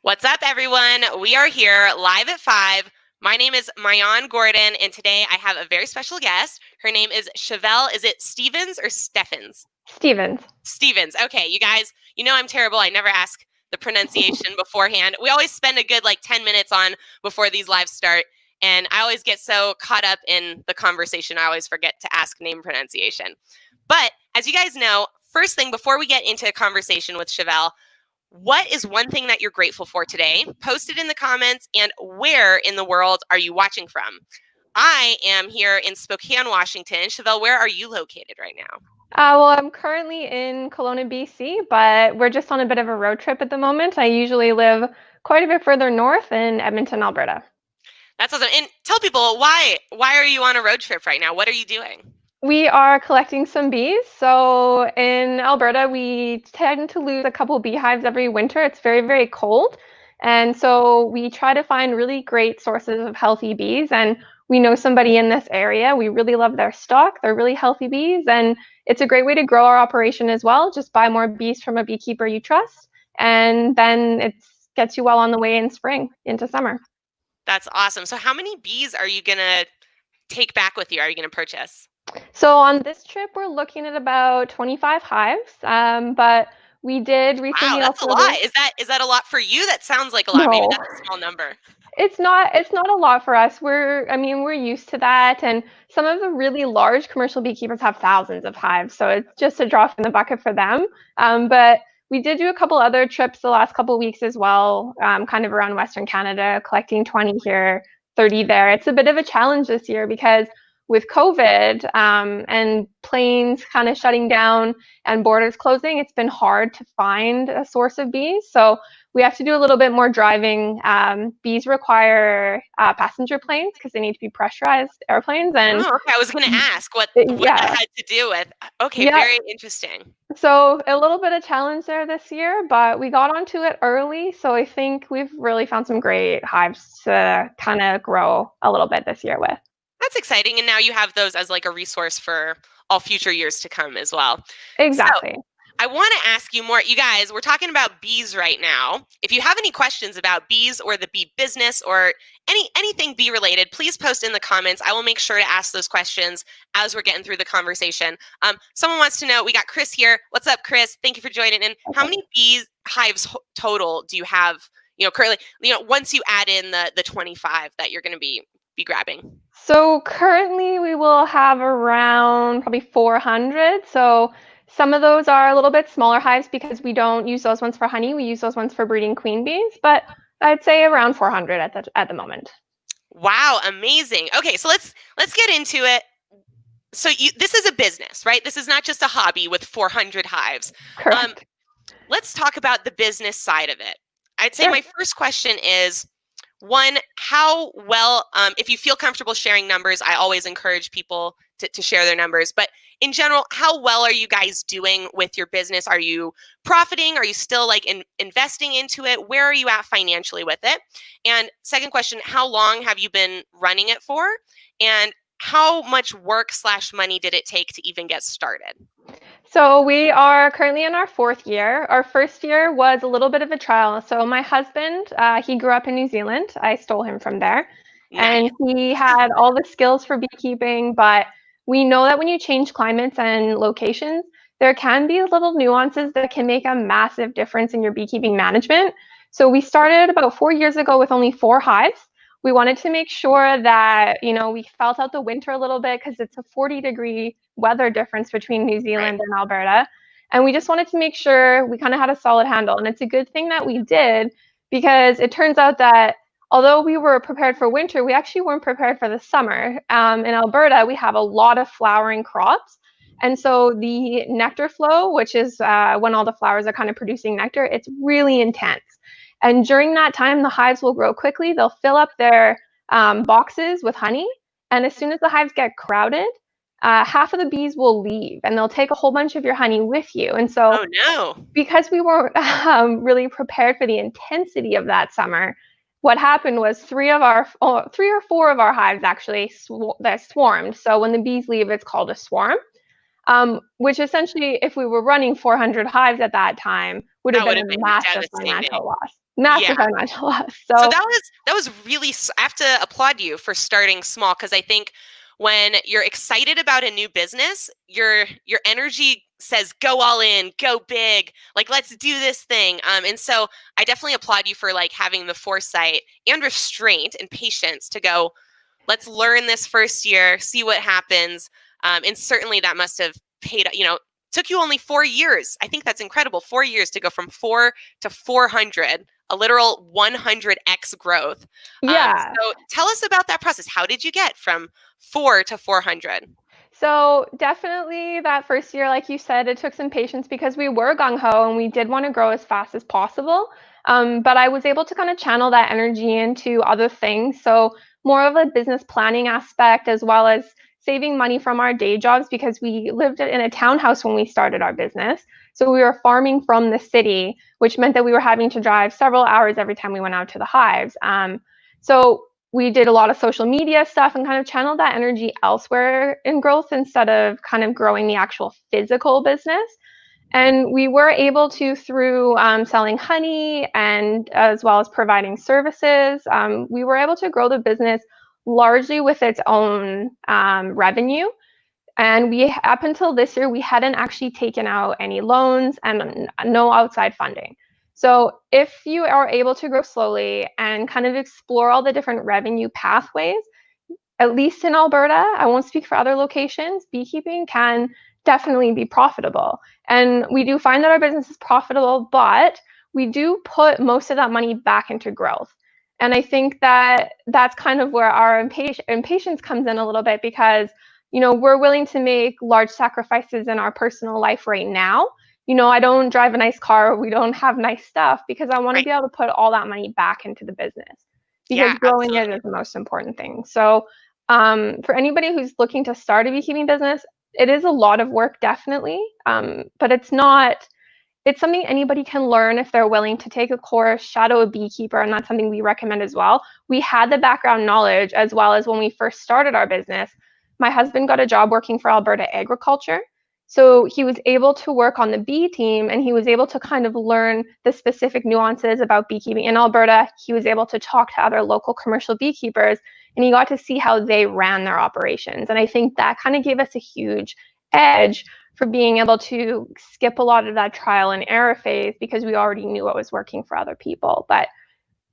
What's up, everyone? We are here live at 5. My name is Maayan Gordon, and today I have a very special guest. Her name is Shevelle. Is it Stevens or Steffens? Stevens. Stevens. Okay, you guys, you know I'm terrible. I never ask the pronunciation beforehand. We always spend a good 10 minutes on before these lives start, and I always get so caught up in the conversation, I always forget to ask name pronunciation. But as you guys know, first thing before we get into a conversation with Shevelle, what is one thing that you're grateful for today? Post it in the comments. And where in the world are you watching from? I am here in Spokane, Washington. Shevelle, where are you located right now? Well, I'm currently in Kelowna, BC, but we're just on a bit of a road trip at the moment. I usually live quite a bit further north in Edmonton, Alberta. That's awesome. And tell people why are you on a road trip right now? What are you doing? We are collecting some bees. So in Alberta, we tend to lose a couple beehives every winter. It's very, very cold. And so we try to find really great sources of healthy bees. And we know somebody in this area. We really love their stock. They're really healthy bees. And it's a great way to grow our operation as well. Just buy more bees from a beekeeper you trust. And then it gets you well on the way in spring into summer. That's awesome. So how many bees are you going to take back with you? Are you going to purchase? So on this trip, we're looking at about 25 hives, but we did Wow, recently that's a also lot. release. Is that a lot for you? That sounds like a lot. Maybe No, that's a small number. it's not a lot for us. We're used to that, and some of the really large commercial beekeepers have thousands of hives, so it's just a drop in the bucket for them. But we did do a couple other trips the last couple of weeks as well, kind of around Western Canada, collecting 20 here, 30 there. It's a bit of a challenge this year because with COVID and planes kind of shutting down and borders closing, it's been hard to find a source of bees. So we have to do a little bit more driving. Bees require passenger planes because they need to be pressurized airplanes, and Oh, okay. I was going to ask what that yeah, had to do with. Okay, yeah. very interesting. So a little bit of challenge there this year, but we got onto it early. So I think we've really found some great hives to kind of grow a little bit this year with. That's exciting. And now you have those as like a resource for all future years to come as well. So Exactly. I want to ask you more. You guys, we're talking about bees right now. If you have any questions about bees or the bee business or anything bee related, please post in the comments. I will make sure to ask those questions as we're getting through the conversation. Someone wants to know, we got Chris here. What's up, Chris? Thank you for joining in. How many bees hives total do you have, currently, once you add in the 25 that you're going to be grabbing? So currently we will have around probably 400. So some of those are a little bit smaller hives because we don't use those ones for honey. We use those ones for breeding queen bees, but I'd say around 400 at the moment. Wow, amazing. Okay, so let's get into it. So this is a business, right? This is not just a hobby with 400 hives. Um, Correct. let's talk about the business side of it. I'd say Sure. my first question is, one, how well, if you feel comfortable sharing numbers, I always encourage people to share their numbers. But in general, how well are you guys doing with your business? Are you profiting? Are you still investing into it? Where are you at financially with it? And second question, how long have you been running it for? And how much work/money did it take to even get started? So we are currently in our fourth year. Our first year was a little bit of a trial. So my husband, he grew up in New Zealand. I stole him from there. Nice. And he had all the skills for beekeeping, but we know that when you change climates and locations, there can be little nuances that can make a massive difference in your beekeeping management. So we started about 4 years ago with only 4 hives. We wanted to make sure that, we felt out the winter a little bit because it's a 40-degree weather difference between New Right. Zealand and Alberta. And we just wanted to make sure we kind of had a solid handle. And it's a good thing that we did because it turns out that although we were prepared for winter, we actually weren't prepared for the summer. In Alberta, we have a lot of flowering crops. And so the nectar flow, which is when all the flowers are kind of producing nectar, it's really intense. And during that time, the hives will grow quickly. They'll fill up their boxes with honey. And as soon as the hives get crowded, half of the bees will leave and they'll take a whole bunch of your honey with you. And so, Oh no. because we weren't really prepared for the intensity of that summer, what happened was three or four of our hives actually that swarmed. So when the bees leave, it's called a swarm. Which essentially, if we were running 400 hives at that time, would have That been would a have been massive devastating. financial loss. Yeah. Massive financial loss. So So that was really, I have to applaud you for starting small, because I think when you're excited about a new business, your energy says go all in, go big, like let's do this thing. And so I definitely applaud you for like having the foresight and restraint and patience to go, let's learn this first year, see what happens. And certainly that must have paid, took you only 4 years. I think that's incredible. 4 years to go from 4 to 400, a literal 100x growth. yeah. So tell us about that process. How did you get from 4 to 400? So definitely that first year, like you said, it took some patience because we were gung ho and we did want to grow as fast as possible. But I was able to kind of channel that energy into other things. So more of a business planning aspect, as well as saving money from our day jobs, because we lived in a townhouse when we started our business. So we were farming from the city, which meant that we were having to drive several hours every time we went out to the hives. So we did a lot of social media stuff and kind of channeled that energy elsewhere in growth instead of kind of growing the actual physical business. And we were able to, through selling honey and as well as providing services, we were able to grow the business largely with its own revenue. And we, up until this year, we hadn't actually taken out any loans and no outside funding. So if you are able to grow slowly and kind of explore all the different revenue pathways, at least in Alberta, I won't speak for other locations, beekeeping can definitely be profitable. And we do find that our business is profitable, but we do put most of that money back into growth. And I think that that's kind of where our impatience comes in a little bit, because we're willing to make large sacrifices in our personal life right now. I don't drive a nice car, we don't have nice stuff, because I want to Right. be able to put all that money back into the business, because Yeah, growing it absolutely. is the most important thing. So for anybody who's looking to start a beekeeping business, it is a lot of work, definitely, but it's not. It's something anybody can learn if they're willing to take a course, shadow a beekeeper, and that's something we recommend as well. We had the background knowledge, as well as when we first started our business, my husband got a job working for Alberta Agriculture. So he was able to work on the bee team, and he was able to kind of learn the specific nuances about beekeeping in Alberta. He was able to talk to other local commercial beekeepers, and he got to see how they ran their operations. And I think that kind of gave us a huge edge for being able to skip a lot of that trial and error phase, because we already knew what was working for other people. But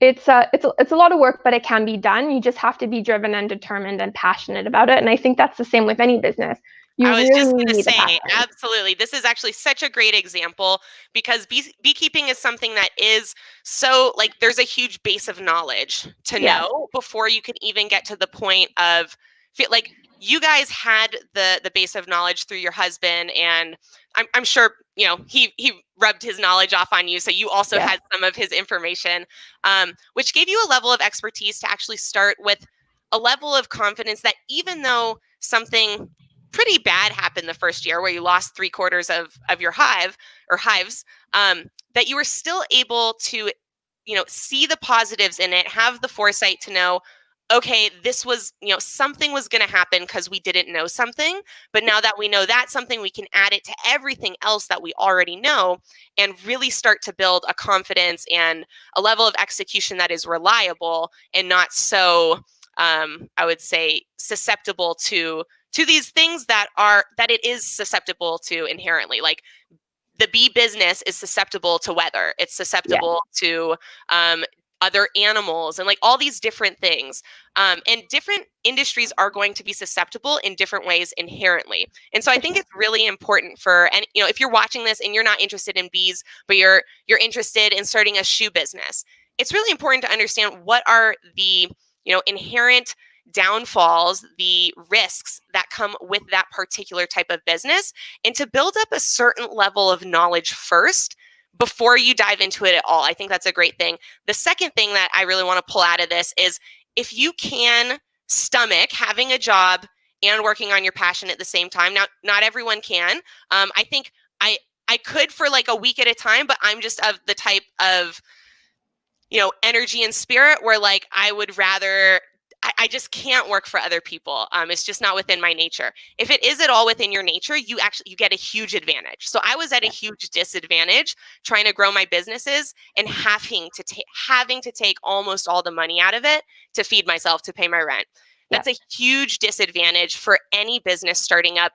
it's a lot of work, but it can be done. You just have to be driven and determined and passionate about it. And I think that's the same with any business. You I was really just going to need the say, passion. absolutely. This is actually such a great example, because beekeeping is something that is so, like, there's a huge base of knowledge to Yes. know before you can even get to the point of like you guys had the base of knowledge through your husband, and I'm sure he rubbed his knowledge off on you, so you also Yes. had some of his information, which gave you a level of expertise to actually start with a level of confidence that even though something pretty bad happened the first year, where you lost 3/4 of your hive or hives, that you were still able to see the positives in it, have the foresight to know, okay, this was something was going to happen because we didn't know something, but now that we know that something, we can add it to everything else that we already know, and really start to build a confidence and a level of execution that is reliable and not so I would say susceptible to these things that it is susceptible to inherently. Like, the bee business is susceptible to weather, it's Yes. susceptible to other animals, and like all these different things, and different industries are going to be susceptible in different ways inherently. And so I For think sure. it's really important for, and if you're watching this and you're not interested in bees, but you're interested in starting a shoe business, it's really important to understand what are the inherent downfalls, the risks that come with that particular type of business, and to build up a certain level of knowledge first before you dive into it at all. I think that's a great thing. The second thing that I really want to pull out of this is, if you can stomach having a job and working on your passion at the same time. Now, not everyone can. I think I could for like a week at a time, but I'm just of the type of energy and spirit where like I would rather I just can't work for other people. It's just not within my nature. If it is at all within your nature, you get a huge advantage. So I was at a huge disadvantage trying to grow my businesses and having to take almost all the money out of it to feed myself, to pay my rent. That's a huge disadvantage for any business starting up,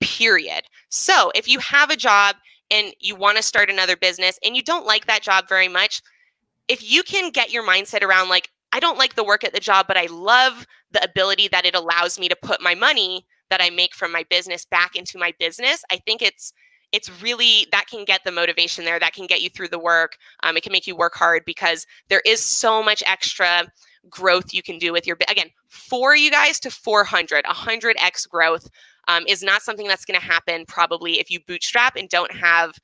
period. So if you have a job and you want to start another business and you don't like that job very much, if you can get your mindset around like, I don't like the work at the job, but I love the ability that it allows me to put my money that I make from my business back into my business, I think it's really, that can get the motivation there, that can get you through the work. It can make you work hard because there is so much extra growth you can do with your, again, for you guys to 100x growth is not something that's going to happen probably if you bootstrap and don't have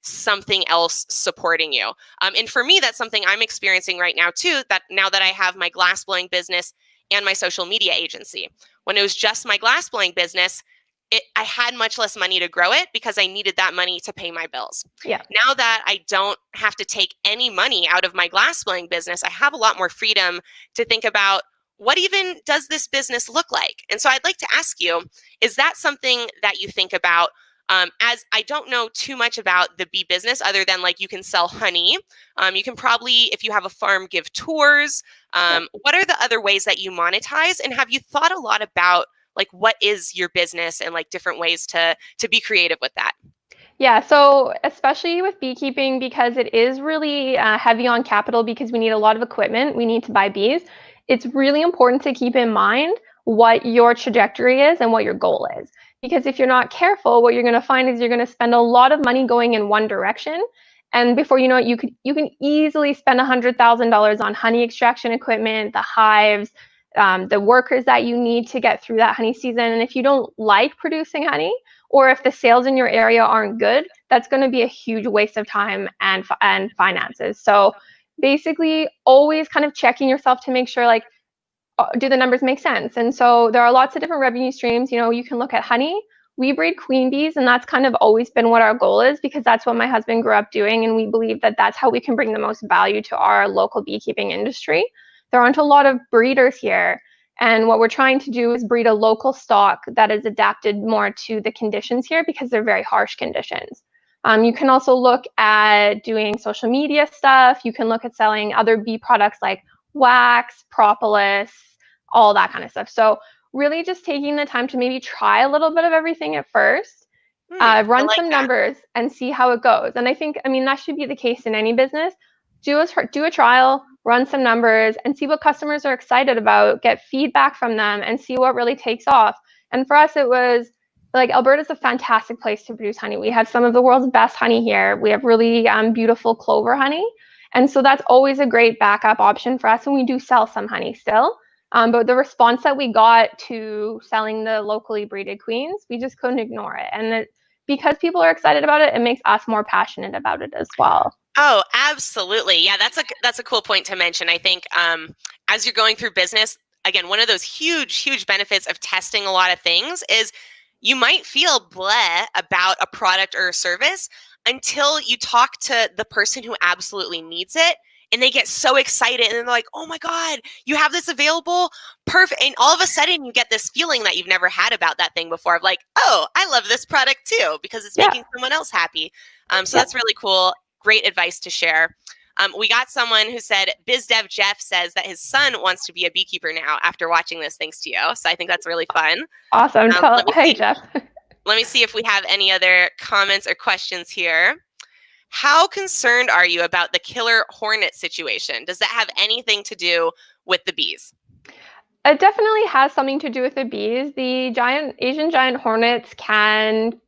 something else supporting you. And for me, that's something I'm experiencing right now too, that now that I have my glass blowing business and my social media agency. When it was just my glass blowing business, I had much less money to grow it because I needed that money to pay my bills. Yeah. Now that I don't have to take any money out of my glass blowing business, I have a lot more freedom to think about what even does this business look like? And so I'd like to ask you, is that something that you think about? As I don't know too much about the bee business other than like you can sell honey. You can probably, if you have a farm, give tours. What are the other ways that you monetize? And have you thought a lot about like what is your business and like different ways to be creative with that? Yeah, so especially with beekeeping, because it is really heavy on capital because we need a lot of equipment, we need to buy bees. It's really important to keep in mind what your trajectory is and what your goal is. Because if you're not careful, what you're going to find is you're going to spend a lot of money going in one direction, and before you know it, you can easily spend $100,000 on honey extraction equipment, the hives, the workers that you need to get through that honey season. And if you don't like producing honey, or if the sales in your area aren't good, that's going to be a huge waste of time and finances. So basically, always kind of checking yourself to make sure, like, do the numbers make sense? And so there are lots of different revenue streams. You know, you can look at honey. We breed queen bees, and that's kind of always been what our goal is because that's what my husband grew up doing, and we believe that that's how we can bring the most value to our local beekeeping industry. There aren't a lot of breeders here, and what we're trying to do is breed a local stock that is adapted more to the conditions here because they're very harsh conditions. You can also look at doing social media stuff. You can look at selling other bee products like wax, propolis, all that kind of stuff. So really just taking the time to maybe try a little bit of everything at first, run some numbers and see how it goes. And I think, I mean, that should be the case in any business. Do a trial, run some numbers, and see what customers are excited about, get feedback from them, and see what really takes off. And for us, it was like Alberta's a fantastic place to produce honey. We have some of the world's best honey here. We have really beautiful clover honey. And so that's always a great backup option for us. And we do sell some honey still. But the response that we got to selling the locally breeded queens, we just couldn't ignore it. And because people are excited about it, it makes us more passionate about it as well. Oh, absolutely. Yeah, that's a cool point to mention. I think as you're going through business, again, one of those huge benefits of testing a lot of things is you might feel bleh about a product or a service until you talk to the person who absolutely needs it. And they get so excited and they're like, oh my God, you have this available? Perfect. And all of a sudden you get this feeling that you've never had about that thing before of like, oh, I love this product too, because it's making someone else happy. So that's really cool. Great advice to share. We got someone who said, BizDev Jeff says that his son wants to be a beekeeper now after watching this, thanks to you. So I think that's really fun. Awesome. Hey, Jeff. Let me see if we have any other comments or questions here. How concerned are you about the killer hornet situation? Does that have anything to do with the bees? It definitely has something to do with the bees. The Asian giant hornets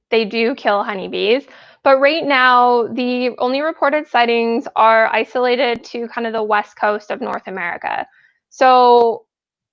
they do kill honeybees. But right now, the only reported sightings are isolated to kind of the west coast of North America. So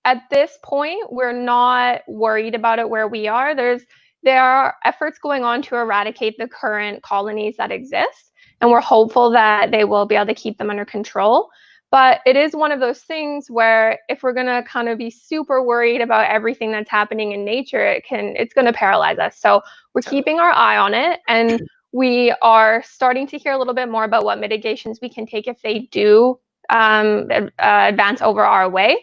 at this point, we're not worried about it where we are. There are efforts going on to eradicate the current colonies that exist, and we're hopeful that they will be able to keep them under control. But it is one of those things where if we're going to kind of be super worried about everything that's happening in nature, it's going to paralyze us. So we're keeping our eye on it, and we are starting to hear a little bit more about what mitigations we can take if they do advance over our way.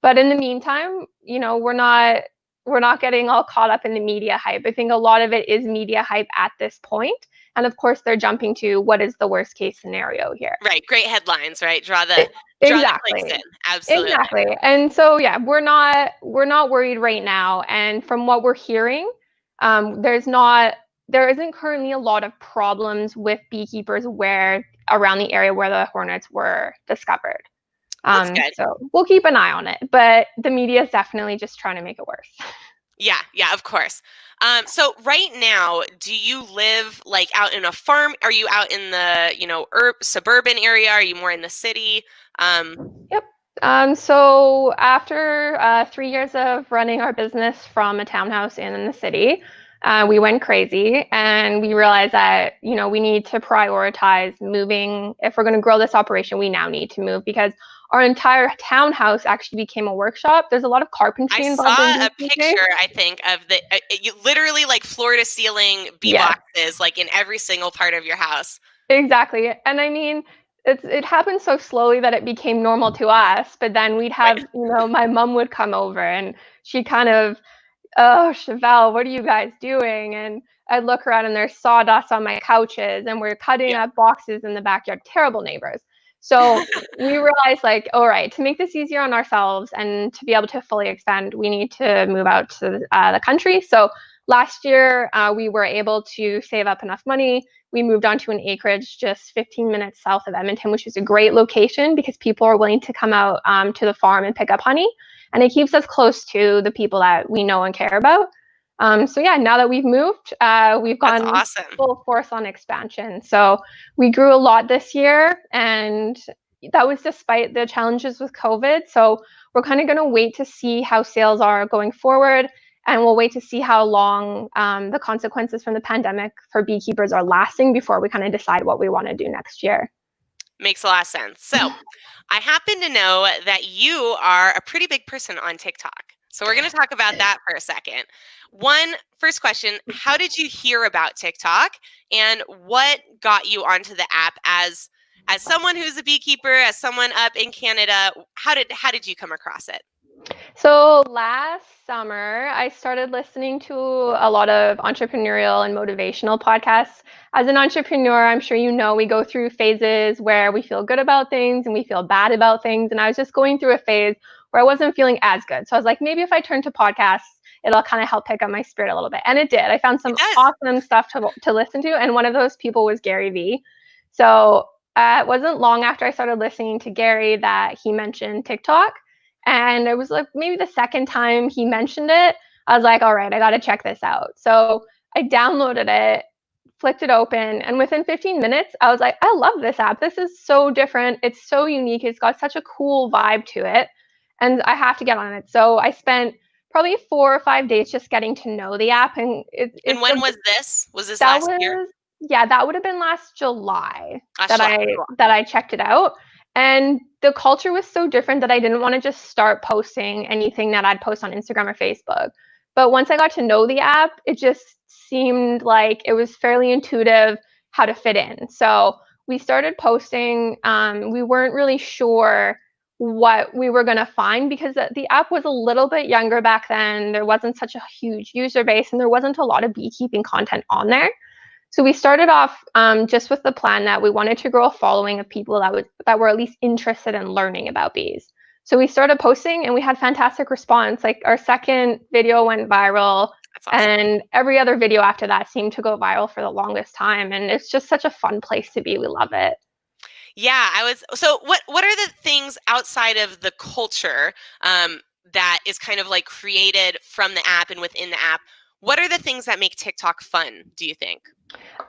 But in the meantime, we're not getting all caught up in the media hype. I think a lot of it is media hype at this point. And of course, they're jumping to what is the worst case scenario here. Right. Great headlines, right? Draw the clicks in. Exactly. Absolutely. Exactly. And so yeah, we're not worried right now. And from what we're hearing, there isn't currently a lot of problems with beekeepers where around the area where the hornets were discovered. That's good. So we'll keep an eye on it, but the media is definitely just trying to make it worse. Yeah, yeah, of course. So right now, do you live like out in a farm? Are you out in the, suburban area? Are you more in the city? Yep. So after 3 years of running our business from a townhouse in the city, we went crazy and we realized that, we need to prioritize moving. If we're going to grow this operation, we now need to move because our entire townhouse actually became a workshop. There's a lot of I carpentry involved in saw a beekeeping. picture, I think, of the you literally like floor to ceiling bee Yes. boxes, like in every single part of your house. Exactly. And I mean, it happened so slowly that it became normal to us. But then we'd Right. have, my mom would come over and she kind of, oh, Shevelle, what are you guys doing? And I'd look around and there's sawdust on my couches and we're cutting Yeah. up boxes in the backyard. Terrible neighbors. So we realized, like, all right, to make this easier on ourselves and to be able to fully expand, we need to move out to the country. So last year, we were able to save up enough money. We moved onto an acreage just 15 minutes south of Edmonton, which is a great location because people are willing to come out to the farm and pick up honey. And it keeps us close to the people that we know and care about. So yeah, now that we've moved, we've That's gone awesome. full force on expansion. So we grew a lot this year, and that was despite the challenges with COVID. So we're kind of going to wait to see how sales are going forward, and we'll wait to see how long the consequences from the pandemic for beekeepers are lasting before we kind of decide what we want to do next year. Makes a lot of sense. So I happen to know that you are a pretty big person on TikTok. So we're going to talk about that for a second. First question, how did you hear about TikTok and what got you onto the app as someone who's a beekeeper, as someone up in Canada? How did you come across it? So last summer, I started listening to a lot of entrepreneurial and motivational podcasts. As an entrepreneur, I'm sure we go through phases where we feel good about things and we feel bad about things. And I was just going through a phase where I wasn't feeling as good. So I was like, maybe if I turn to podcasts, it'll kind of help pick up my spirit a little bit. And it did. I found It some does. awesome stuff to listen to. And one of those people was Gary Vee. So it wasn't long after I started listening to Gary that he mentioned TikTok. And it was like maybe the second time he mentioned it, I was like, all right, I got to check this out. So I downloaded it, flicked it open, and within 15 minutes, I was like, I love this app. This is so different. It's so unique. It's got such a cool vibe to it. And I have to get on it. So I spent probably 4 or 5 days just getting to know the app. And And it's when was this? Was this that last year? was yeah, that would have been last July Last that July. I Cool. that I checked it out. And the culture was so different that I didn't want to just start posting anything that I'd post on Instagram or Facebook. But once I got to know the app, it just seemed like it was fairly intuitive how to fit in. So we started posting. We weren't really sure what we were going to find because the app was a little bit younger back then. There wasn't such a huge user base and there wasn't a lot of beekeeping content on there. So we started off just with the plan that we wanted to grow a following of people that were at least interested in learning about bees. So we started posting and we had fantastic response. Like our second video went viral, That's awesome. and every other video after that seemed to go viral for the longest time. And it's just such a fun place to be. We love it. Yeah, so what are the things outside of the culture that is kind of like created from the app and within the app? What are the things that make TikTok fun, do you think?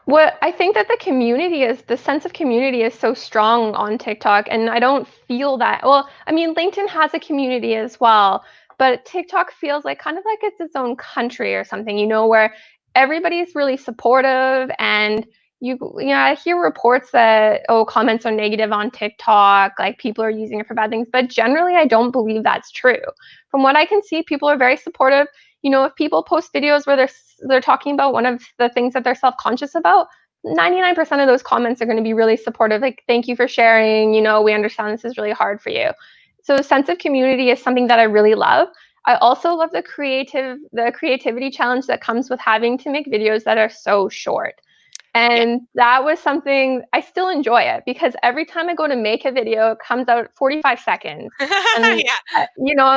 What I think that the sense of community is so strong on TikTok, and I don't feel that. Well, I mean, LinkedIn has a community as well, but TikTok feels like kind of like it's its own country or something, where everybody's really supportive and I hear reports that comments are negative on TikTok, like people are using it for bad things, but generally I don't believe that's true. From what I can see, people are very supportive. If people post videos where they're talking about one of the things that they're self-conscious about, 99% of those comments are going to be really supportive. Like, thank you for sharing. We understand this is really hard for you. So sense of community is something that I really love. I also love the creativity challenge that comes with having to make videos that are so short. Yeah. And that was something I still enjoy it because every time I go to make a video, it comes out 45 seconds. And, Yeah.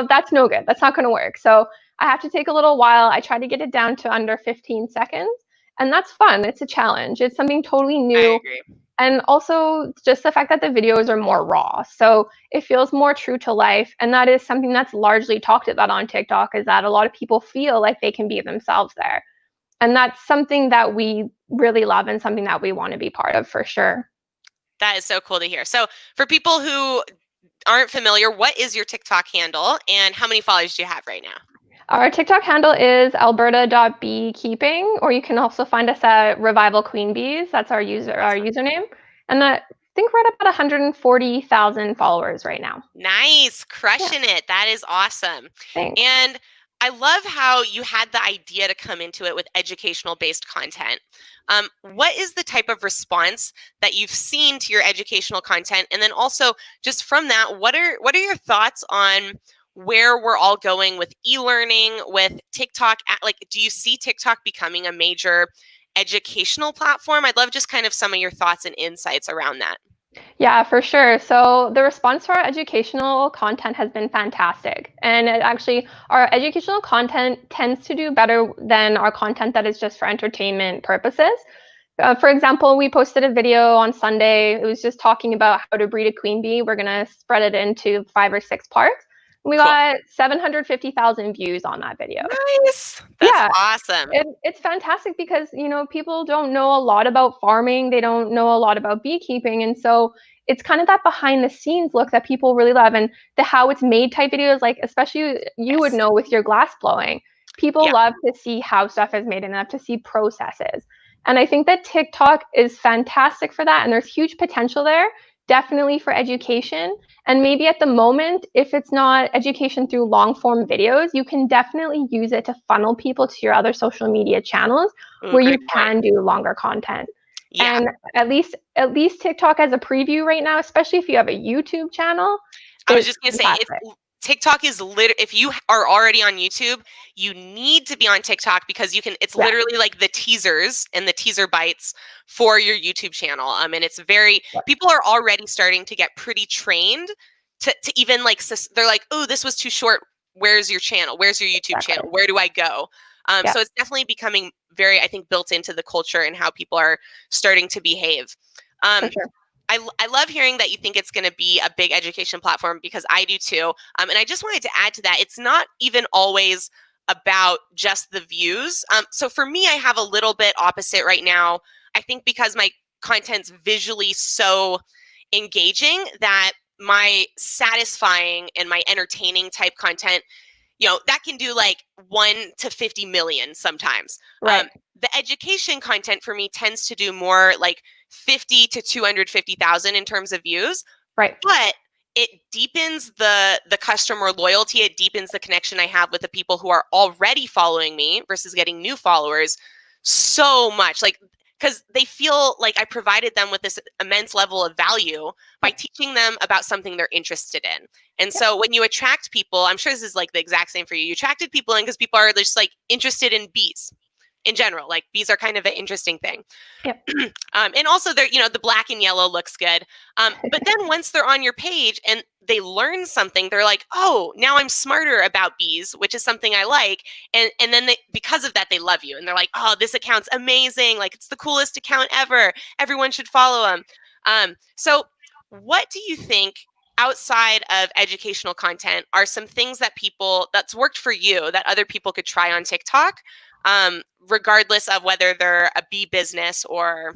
that's no good. That's not going to work. So I have to take a little while. I try to get it down to under 15 seconds. And that's fun. It's a challenge. It's something totally I new. agree. And also just the fact that the videos are more raw. So it feels more true to life. And that is something that's largely talked about on TikTok, is that a lot of people feel like they can be themselves there. And that's something that we really love and something that we want to be part of for sure. That is so cool to hear. So, for people who aren't familiar, what is your TikTok handle and how many followers do you have right now? Our TikTok handle is alberta.beekeeping, or you can also find us at Revival Queen Bees. That's our Awesome. username. And I think we're at about 140,000 followers right now. Nice, Yeah, crushing it. That is awesome. thanks. And I love how you had the idea to come into it with educational based content. What is the type of response that you've seen to your educational content? And then also, just from that, what are your thoughts on where we're all going with e-learning, with TikTok? Like, do you see TikTok becoming a major educational platform? I'd love just kind of some of your thoughts and insights around that. Yeah, for sure. So the response to our educational content has been fantastic. And our educational content tends to do better than our content that is just for entertainment purposes. For example, we posted a video on Sunday. It was just talking about how to breed a queen bee. We're going to spread it into 5 or 6 parts. We Cool. got 750,000 views on that video. Nice. That's Yeah, awesome. it's fantastic because, people don't know a lot about farming. They don't know a lot about beekeeping. And so it's kind of that behind the scenes look that people really love, and the how it's made type videos, like especially you would Yes. know with your glass blowing. People Yeah. love to see how stuff is made and love to see processes. And I think that TikTok is fantastic for that. And there's huge potential there, definitely for education. And maybe at the moment, if it's not education through long form videos, you can definitely use it to funnel people to your other social media channels Ooh, where you great point. can do longer content. Yeah. And at least TikTok as a preview right now, especially if you have a YouTube channel, I was is just gonna say if fantastic. TikTok is if you are already on YouTube, you need to be on TikTok because it's Yeah, literally like the teasers and the teaser bites for your YouTube channel. And it's very yeah, people are already starting to get pretty trained to even like they're like, oh, this was too short. Where's your channel? Where's your YouTube channel? exactly. Where do I go? Yeah, So it's definitely becoming very, I think, built into the culture and how people are starting to behave. for Um, sure. I love hearing that you think it's going to be a big education platform because I do too. And I just wanted to add to that, it's not even always about just the views. So for me, I have a little bit opposite right now. I think because my content's visually so engaging that my satisfying and my entertaining type content, that can do like 1 to 50 million sometimes. Right, The education content for me tends to do more like 50 to 250,000 in terms of views, right. but it deepens the customer loyalty. It deepens the connection I have with the people who are already following me versus getting new followers so much. Like, because they feel like I provided them with this immense level of value by Yep, teaching them about something they're interested in. And yep, so when you attract people, I'm sure this is like the exact same for you. You attracted people in because people are just like interested in bees in general. Like bees are kind of an interesting thing. yep. And also they're, the black and yellow looks good. But then once they're on your page and they learn something, they're like, oh, now I'm smarter about bees, which is something I like. And then because of that, they love you. And they're like, oh, this account's amazing. Like it's the coolest account ever. Everyone should follow them. So what do you think outside of educational content are some things that's worked for you that other people could try on TikTok? Regardless of whether they're a bee business or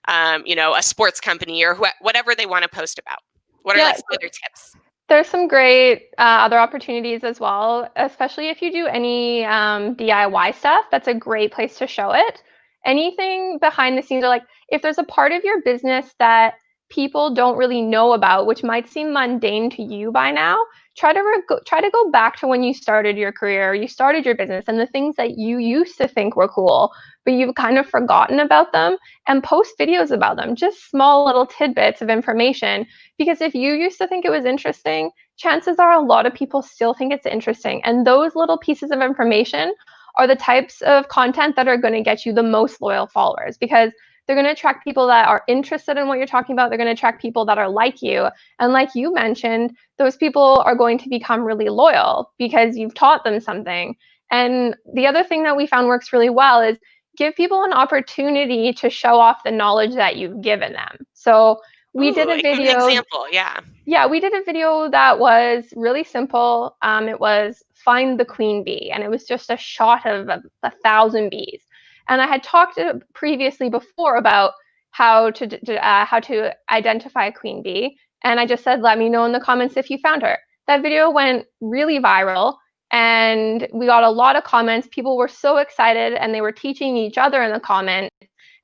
a sports company or whatever they want to post about. What are like Yeah, some other tips? there's some great other opportunities as well, especially if you do any DIY stuff. That's a great place to show it. Anything behind the scenes, or like if there's a part of your business that people don't really know about, which might seem mundane to you by now, try to go back to when you started your career, you started your business, and the things that you used to think were cool. but you've kind of forgotten about them, and post videos about them, just small little tidbits of information. Because if you used to think it was interesting, chances are a lot of people still think it's interesting. And those little pieces of information are the types of content that are going to get you the most loyal followers, because they're going to attract people that are interested in what you're talking about. They're going to attract people that are like you. And like you mentioned, those people are going to become really loyal because you've taught them something. And the other thing that we found works really well is give people an opportunity to show off the knowledge that you've given them. So we did a Give an video. example. Yeah. Yeah, we did a video that was really simple. It was find the queen bee, and it was just a shot of 1,000 bees. And I had talked previously before about how to identify a queen bee, and I just said, let me know in the comments if you found her. That video went really viral, and we got a lot of comments. People were so excited, and they were teaching each other in the comments,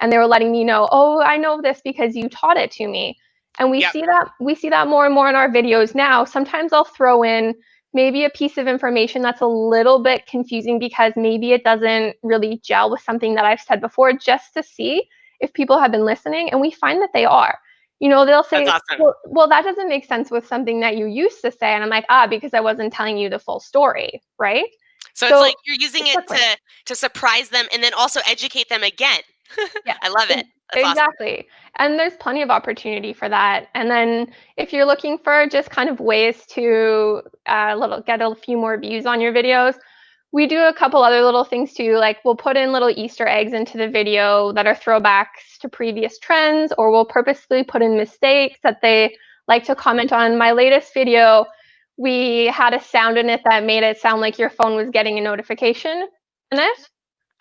and they were letting me know, oh, I know this because you taught it to me. And we see that more and more in our videos now. Sometimes I'll throw in maybe a piece of information that's a little bit confusing because maybe it doesn't really gel with something that I've said before, just to see if people have been listening. And we find that they are. They'll say, That's awesome. well, that doesn't make sense with something that you used to say. And I'm like, because I wasn't telling you the full story, right? So it's like you're using it to surprise them and then also educate them again. Yeah, I love it. That's exactly. Awesome. And there's plenty of opportunity for that. And then if you're looking for just kind of ways to get a few more views on your videos, we do a couple other little things too. Like we'll put in little Easter eggs into the video that are throwbacks to previous trends, or we'll purposely put in mistakes that they like to comment on. My latest video, we had a sound in it that made it sound like your phone was getting a notification in it.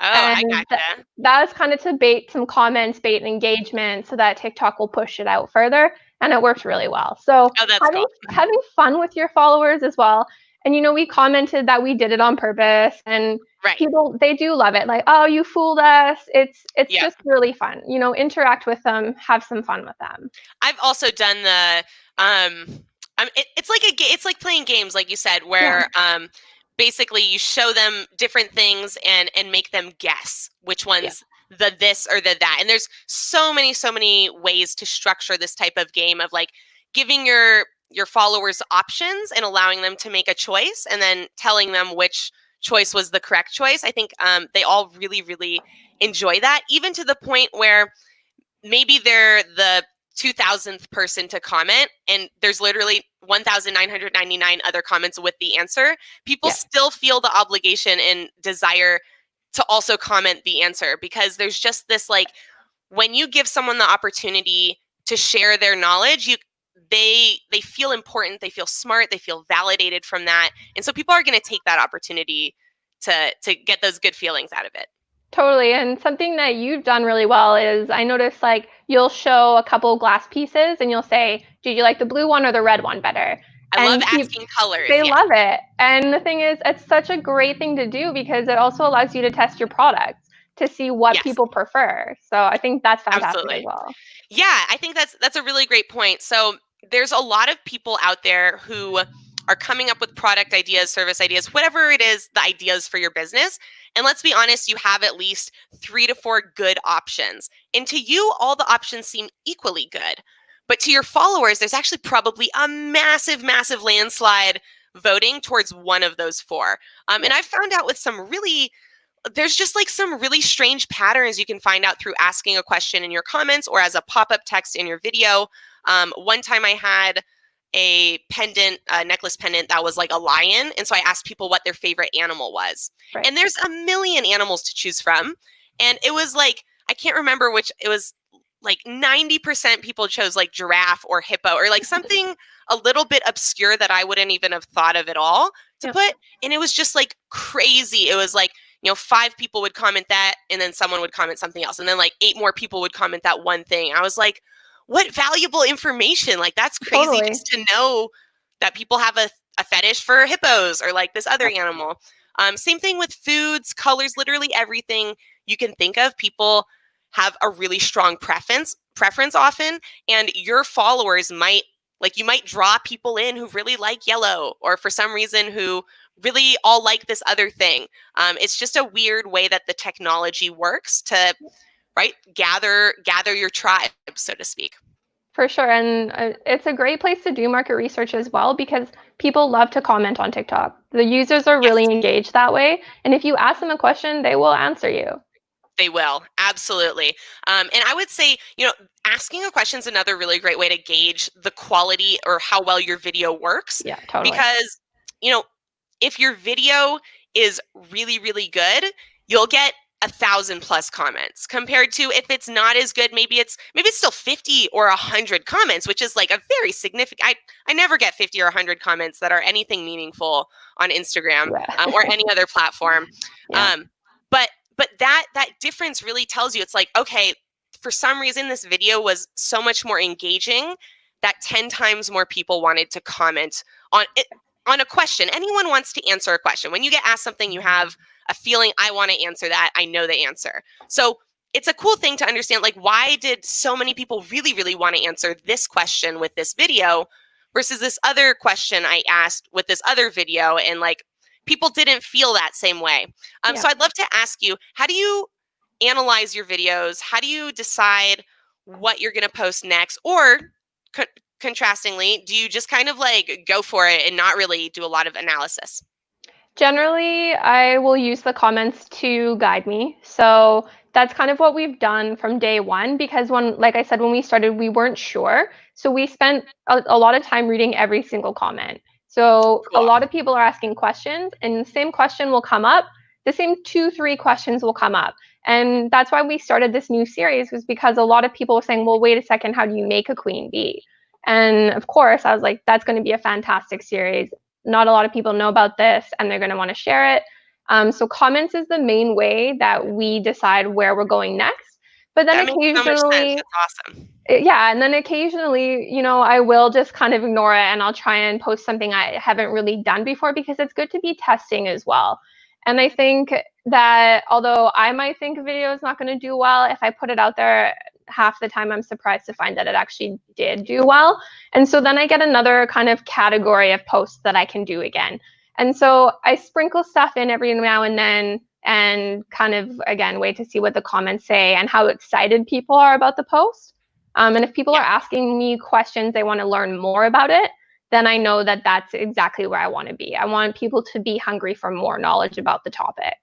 Oh, And I gotcha. that was kind of to bait some comments, bait engagement, so that TikTok will push it out further, and it works really well. So that's cool. having fun with your followers as well. And we commented that we did it on purpose, and people, they do love it. Like, oh, you fooled us. It's just really fun. Interact with them, have some fun with them. I've also done the it's like playing games, like you said, where basically you show them different things and make them guess which one's the this or the that. And there's so many ways to structure this type of game of like giving your followers options and allowing them to make a choice and then telling them which choice was the correct choice. I think they all really enjoy that, even to the point where maybe they're the 2,000th person to comment and there's literally 1,999 other comments with the answer. People still feel the obligation and desire to also comment the answer, because there's just this, like, when you give someone the opportunity to share their knowledge, they feel important, they feel smart, they feel validated from that. And so people are going to take that opportunity to get those good feelings out of it. Totally. And something that you've done really well is, I noticed, like, you'll show a couple glass pieces and you'll say, do you like the blue one or the red one better? I love asking colors. They love it. And the thing is, it's such a great thing to do because it also allows you to test your products to see what people prefer. So I think that's fantastic as well. Yeah, I think that's a really great point. So there's a lot of people out there who are coming up with product ideas, service ideas, whatever it is, the ideas for your business. And let's be honest, you have at least 3 to 4 good options. And to you, all the options seem equally good. But to your followers, there's actually probably a massive landslide voting towards one of those 4. And I've found out with there's just like some really strange patterns you can find out through asking a question in your comments or as a pop-up text in your video. One time I had a necklace pendant that was like a lion. And so I asked people what their favorite animal was. Right. And there's a million animals to choose from. And it was like, I can't remember which, it was like 90% people chose like giraffe or hippo or like something a little bit obscure that I wouldn't even have thought of at all to put. And it was just like crazy. It was like, 5 people would comment that and then someone would comment something else. And then like 8 more people would comment that one thing. I was like, what valuable information. Like, that's crazy just to know that people have a fetish for hippos or like this other animal. Same thing with foods, colors, literally everything you can think of. People have a really strong preference often, and your followers might Like you might draw people in who really like yellow, or for some reason who really all like this other thing. It's just a weird way that the technology works to, right, gather your tribe, so to speak. For sure. And it's a great place to do market research as well because people love to comment on TikTok. The users are really Yes, engaged that way. And if you ask them a question, they will answer you. they will. Absolutely. And I would say, asking a question is another really great way to gauge the quality or how well your video works. Yeah, totally. Because, if your video is really, really good, you'll get 1,000+ comments compared to if it's not as good, maybe it's still 50 or 100 comments, which is like a very significant. I never get 50 or 100 comments that are anything meaningful on Instagram Yeah. or any other platform. Yeah. But that difference really tells you, it's like, okay, for some reason this video was so much more engaging that 10 times more people wanted to comment on it, on a question. Anyone wants to answer a question. When you get asked something, you have a feeling, I want to answer that. I know the answer. So it's a cool thing to understand, like, why did so many people really, really want to answer this question with this video versus this other question I asked with this other video? And like, people didn't feel that same way. Yeah. So I'd love to ask you, how do you analyze your videos? How do you decide what you're going to post next? Or contrastingly, do you just kind of like go for it and not really do a lot of analysis? Generally, I will use the comments to guide me. So that's kind of what we've done from day one because like I said, when we started, we weren't sure. So we spent a lot of time reading every single comment. So a Cool. lot of people are asking questions, and the same question will come up. The same 2, 3 questions will come up. And that's why we started this new series, was because a lot of people were saying, well, wait a second, how do you make a queen bee? And of course, I was like, that's going to be a fantastic series. Not a lot of people know about this, and they're going to want to share it. So comments is the main way that we decide where we're going next. But then That makes so much sense. occasionally, That's awesome. yeah, and then occasionally, I will just kind of ignore it and I'll try and post something I haven't really done before because it's good to be testing as well. And I think that although I might think a video is not going to do well, if I put it out there, half the time I'm surprised to find that it actually did do well. And so then I get another kind of category of posts that I can do again. And so I sprinkle stuff in every now and then and kind of, again, wait to see what the comments say and how excited people are about the post. And if people Yeah. are asking me questions, they want to learn more about it, then I know that that's exactly where I want to be. I want people to be hungry for more knowledge about the topic.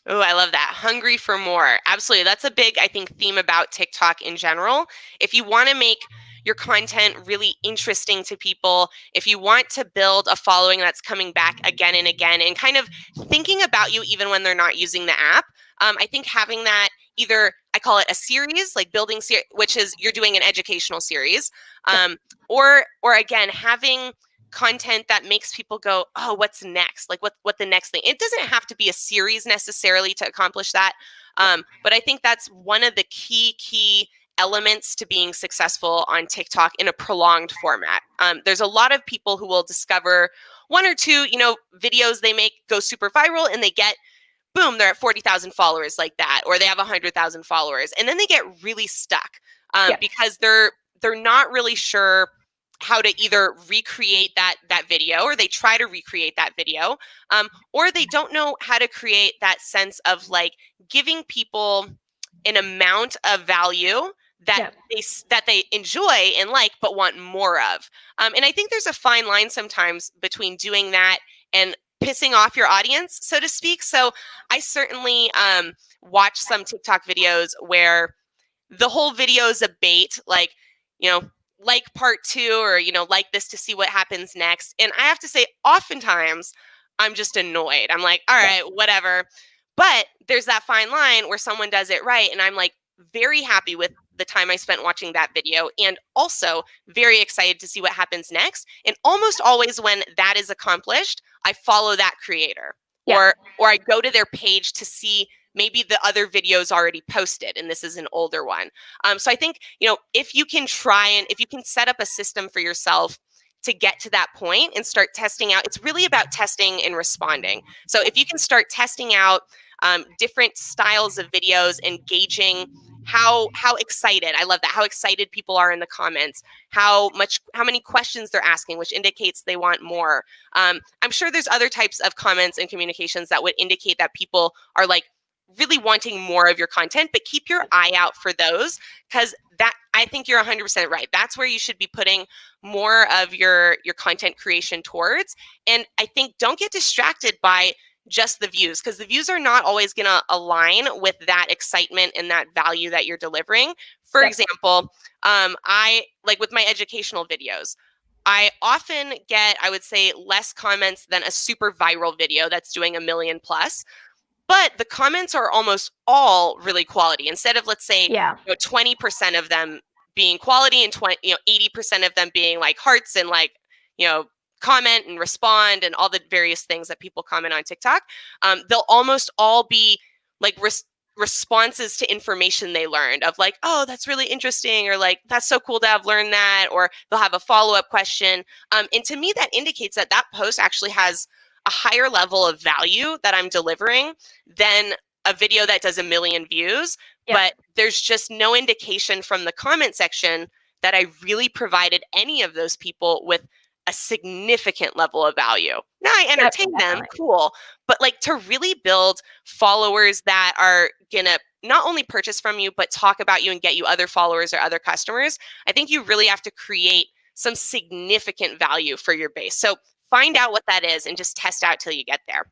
Oh, I love that. Hungry for more. Absolutely. That's a big, I think, theme about TikTok in general. If you want to make your content really interesting to people, if you want to build a following that's coming back again and again and kind of thinking about you even when they're not using the app, I think having that, either I call it a series, like building series, which is you're doing an educational series, or again, having content that makes people go, oh, what's next? Like what the next thing? It doesn't have to be a series necessarily to accomplish that. But I think that's one of the key elements to being successful on TikTok in a prolonged format. There's a lot of people who will discover one or two, videos they make go super viral and they get, boom, they're at 40,000 followers like that, or they have 100,000 followers. And then they get really stuck because they're not really sure how to either recreate that video, or they try to recreate that video, or they don't know how to create that sense of like giving people an amount of value that they enjoy and like, but want more of. And I think there's a fine line sometimes between doing that and pissing off your audience, so to speak. So I certainly watch some TikTok videos where the whole video is a bait, like, like part 2, or, like this to see what happens next. And I have to say, oftentimes I'm just annoyed. I'm like, all right, whatever. But there's that fine line where someone does it right. And I'm like very happy with the time I spent watching that video, and also very excited to see what happens next. And almost always when that is accomplished, I follow that creator, or I go to their page to see maybe the other videos already posted, and this is an older one. So I think, if you can if you can set up a system for yourself to get to that point and start testing out, it's really about testing and responding. So if you can start testing out different styles of videos and gauging how excited, I love that, how excited people are in the comments, how many questions they're asking, which indicates they want more. I'm sure there's other types of comments and communications that would indicate that people are like really wanting more of your content, but keep your eye out for those, because that, I think you're 100% right. That's where you should be putting more of your content creation towards. And I think don't get distracted by just the views, because the views are not always going to align with that excitement and that value that you're delivering. For example, I like with my educational videos, I often get, I would say, less comments than a super viral video that's doing 1 million plus. But the comments are almost all really quality. Instead of, let's say, 20% of them being quality and 80% of them being like hearts and like, comment and respond and all the various things that people comment on TikTok, they'll almost all be like responses to information they learned, of like, oh, that's really interesting, or like, that's so cool to have learned that, or they'll have a follow-up question. And to me, that indicates that that post actually has a higher level of value that I'm delivering than a video that does 1 million views. But there's just no indication from the comment section that I really provided any of those people with a significant level of value. Now I entertain them, cool, but like to really build followers that are gonna not only purchase from you, but talk about you and get you other followers or other customers, I think you really have to create some significant value for your base. So find out what that is and just test out till you get there.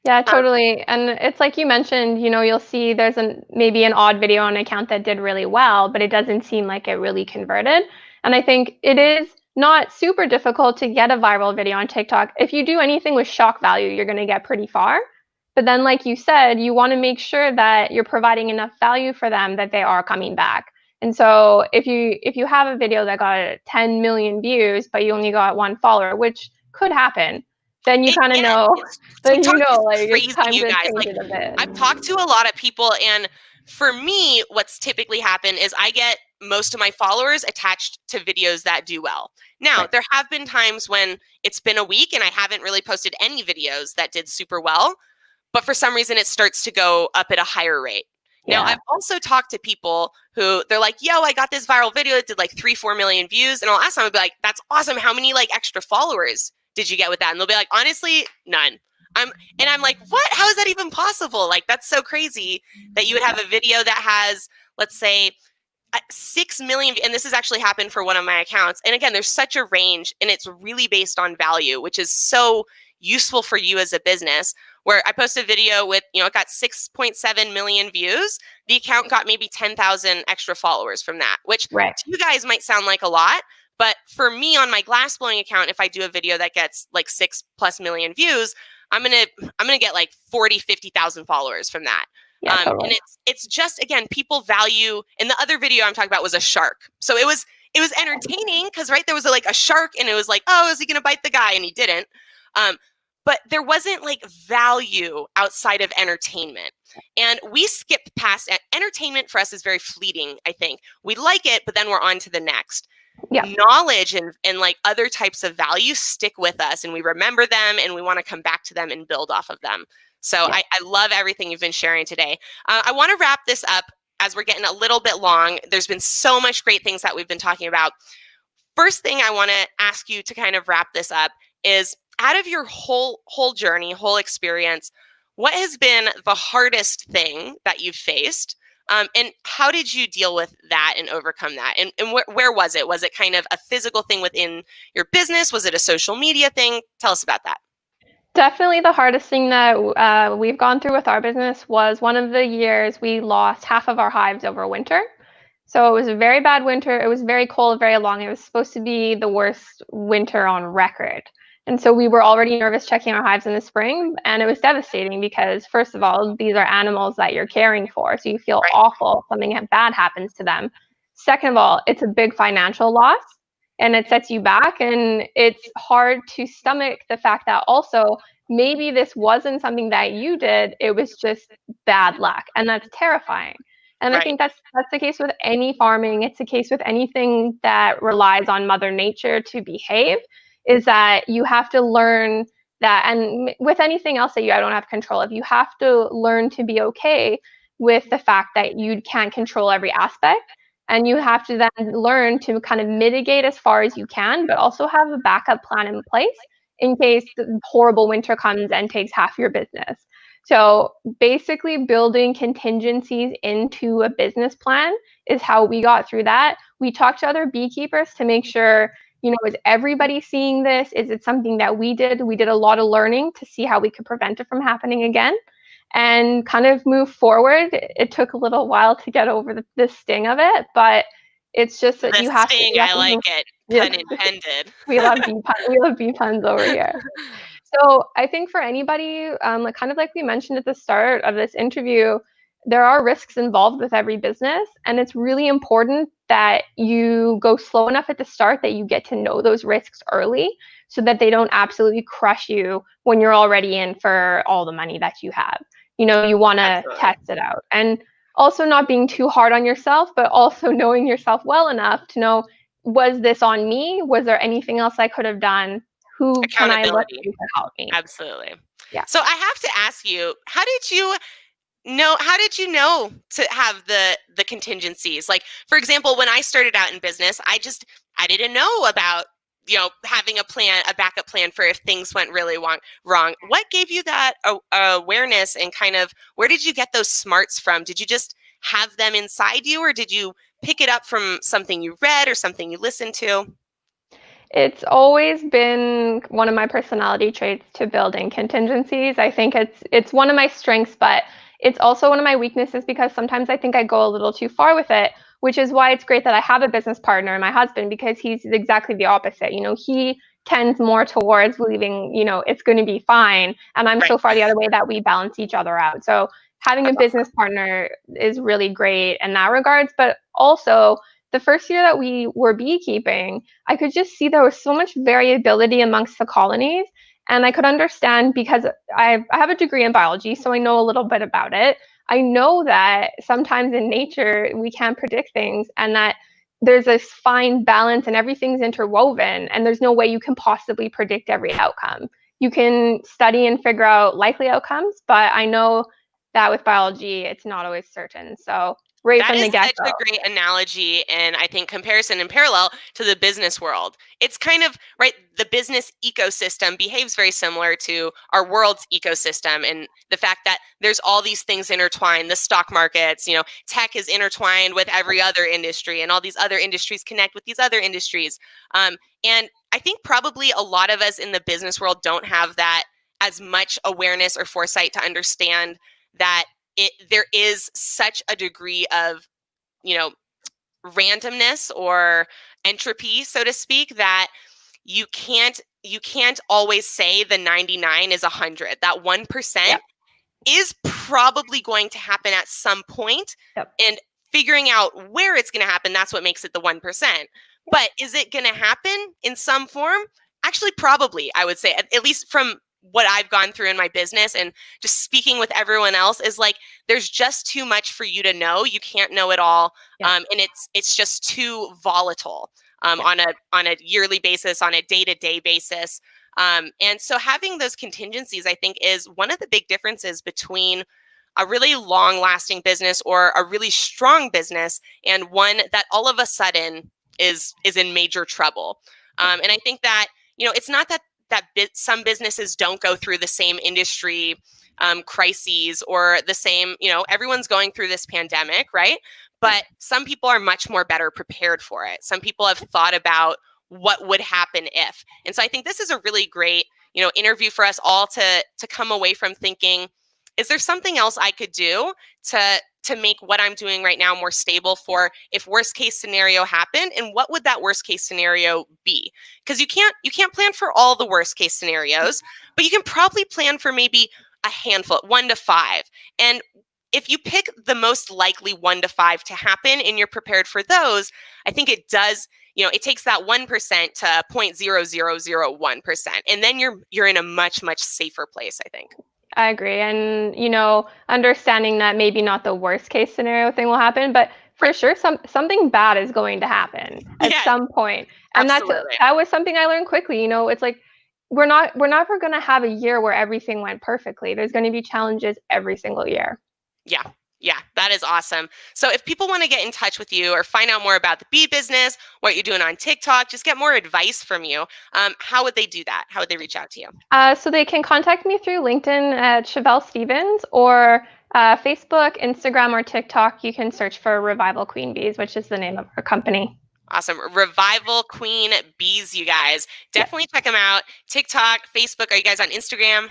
Yeah, totally. And it's like you mentioned, you'll see there's maybe an odd video on an account that did really well, but it doesn't seem like it really converted. And I think it is not super difficult to get a viral video on TikTok. If you do anything with shock value, you're going to get pretty far. But then, like you said, you want to make sure that you're providing enough value for them that they are coming back. And so if you have a video that got 10 million views, but you only got 1 follower, which could happen, then you kind of know, then it's time to change it a bit. I've talked to a lot of people, and for me, what's typically happened is I get most of my followers attached to videos that do well. Now, there have been times when it's been a week and I haven't really posted any videos that did super well, but for some reason it starts to go up at a higher rate. Now, I've also talked to people who they're like, yo, I got this viral video that did like 3-4 million views. And I'll ask them, I'll be like, that's awesome. How many like extra followers did you get with that? And they'll be like, honestly, none. I'm like, what? How is that even possible? Like, that's so crazy that you would have a video that has, let's say, 6 million. And this has actually happened for one of my accounts. And again, there's such a range, and it's really based on value, which is so useful for you as a business, where I posted a video with, it got 6.7 million views. The account got maybe 10,000 extra followers from that, which to you guys might sound like a lot. But for me on my glass blowing account, if I do a video that gets like 6+ million views, I'm gonna get like 40-50,000 followers from that. Totally. And it's just, again, people value. And the other video I'm talking about was a shark. So it was entertaining because there was a shark, and it was like, oh, is he gonna bite the guy? And he didn't. But there wasn't like value outside of entertainment. And we skipped past it. Entertainment for us is very fleeting, I think. We like it, but then we're on to the next. Knowledge and like other types of value stick with us, and we remember them, and we want to come back to them and build off of them. So I love everything you've been sharing today. I want to wrap this up as we're getting a little bit long. There's been so much great things that we've been talking about. First thing I want to ask you to kind of wrap this up is, out of your whole journey, whole experience, what has been the hardest thing that you've faced? And how did you deal with that and overcome that? And where was it? Was it kind of a physical thing within your business? Was it a social media thing? Tell us about that. Definitely the hardest thing that we've gone through with our business was one of the years we lost half of our hives over winter. So it was a very bad winter. It was very cold, very long. It was supposed to be the worst winter on record. And so we were already nervous checking our hives in the spring, and it was devastating because, first of all, these are animals that you're caring for, so you feel awful if something bad happens to them. Second of all, it's a big financial loss, and it sets you back, and it's hard to stomach the fact that also maybe this wasn't something that you did, it was just bad luck, and that's terrifying. And I think that's the case with any farming. It's the case with anything that relies on Mother Nature to behave, is that you have to learn that, and with anything else that you don't have control of, you have to learn to be okay with the fact that you can't control every aspect. And you have to then learn to kind of mitigate as far as you can, but also have a backup plan in place in case the horrible winter comes and takes half your business. So basically building contingencies into a business plan is how we got through that. We talked to other beekeepers to make sure, is everybody seeing this? Is it something that we did? We did a lot of learning to see how we could prevent it from happening again and kind of move forward. It took a little while to get over the sting of it, but it's just that The you have sting, I to like move. it. Yeah, Pun intended. we love bee puns over here. So I think for anybody, kind of like we mentioned at the start of this interview, there are risks involved with every business, and it's really important that you go slow enough at the start that you get to know those risks early so that they don't absolutely crush you when you're already in for all the money that you have. You want to test it out. And also not being too hard on yourself, but also knowing yourself well enough to know, was this on me? Was there anything else I could have done? Who can I look Accountability. to help me? Absolutely. Yeah. So I have to ask you, how did you know to have the contingencies? Like, for example, when I started out in business, I didn't know about having a backup plan for if things went really wrong. What gave you that awareness, and kind of where did you get those smarts from? Did you just have them inside you, or did you pick it up from something you read or something you listened to? It's always been one of my personality traits to build in contingencies. I think it's one of my strengths, but it's also one of my weaknesses because sometimes I think I go a little too far with it, which is why it's great that I have a business partner, my husband, because he's exactly the opposite. He tends more towards believing, it's going to be fine, and I'm Right. so far the other way that we balance each other out. So having a That's business partner is really great in that regards, but also the first year that we were beekeeping, I could just see there was so much variability amongst the colonies. And I could understand because I have a degree in biology, so I know a little bit about it. I know that sometimes in nature, we can't predict things, and that there's this fine balance and everything's interwoven, and there's no way you can possibly predict every outcome. You can study and figure out likely outcomes, but I know that with biology, it's not always certain. So right That from is the such get-go. a great analogy, and I think comparison and parallel to the business world. It's kind of right, the business ecosystem behaves very similar to our world's ecosystem, and the fact that there's all these things intertwined. The stock markets, tech is intertwined with every other industry, and all these other industries connect with these other industries. And I think probably a lot of us in the business world don't have that as much awareness or foresight to understand that there is such a degree of randomness or entropy, so to speak, that you can't always say the 99 is 100. That 1% Yep. is probably going to happen at some point, Yep. and figuring out where it's going to happen, that's what makes it the 1%. But is it going to happen in some form? Actually, probably, I would say, at least from what I've gone through in my business and just speaking with everyone else, is like there's just too much for you to know. You can't know it all. Yeah. And it's just too volatile Yeah. on a yearly basis, on a day-to-day basis. And so having those contingencies, I think, is one of the big differences between a really long-lasting business or a really strong business and one that all of a sudden is in major trouble. And I think that it's not that some businesses don't go through the same industry crises or the same. Everyone's going through this pandemic, right? But some people are much more better prepared for it. Some people have thought about what would happen if. And so I think this is a really great, interview for us all to come away from thinking, is there something else I could do to make what I'm doing right now more stable for if worst case scenario happened, and what would that worst case scenario be? Because you can't plan for all the worst case scenarios, but you can probably plan for maybe a handful, 1 to 5. And if you pick the most likely 1 to 5 to happen and you're prepared for those, I think it does, it takes that 1% to 0.0001%. And then you're in a much, much safer place, I think. I agree. And, understanding that maybe not the worst case scenario thing will happen, but for sure something bad is going to happen at Yeah, some point. And that absolutely. was something I learned quickly. It's like we're never going to have a year where everything went perfectly. There's going to be challenges every single year. Yeah, Yeah, that is awesome. So if people want to get in touch with you or find out more about the bee business, what you're doing on TikTok, just get more advice from you, how would they do that? How would they reach out to you? So they can contact me through LinkedIn at Shevelle Stevens, or Facebook, Instagram, or TikTok. You can search for Revival Queen Bees, which is the name of our company. Awesome. Revival Queen Bees, you guys. Yeah. Definitely check them out. TikTok, Facebook. Are you guys on Instagram?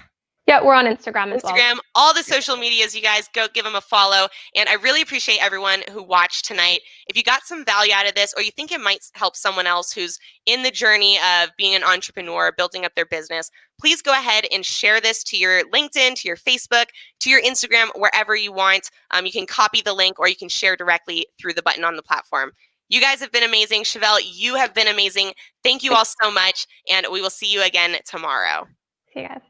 Yeah, we're on Instagram as well. Instagram, all the social medias, you guys go give them a follow. And I really appreciate everyone who watched tonight. If you got some value out of this, or you think it might help someone else who's in the journey of being an entrepreneur, building up their business, please go ahead and share this to your LinkedIn, to your Facebook, to your Instagram, wherever you want. You can copy the link, or you can share directly through the button on the platform. You guys have been amazing. Shevelle, you have been amazing. Thank you all so much, and we will see you again tomorrow. See you guys.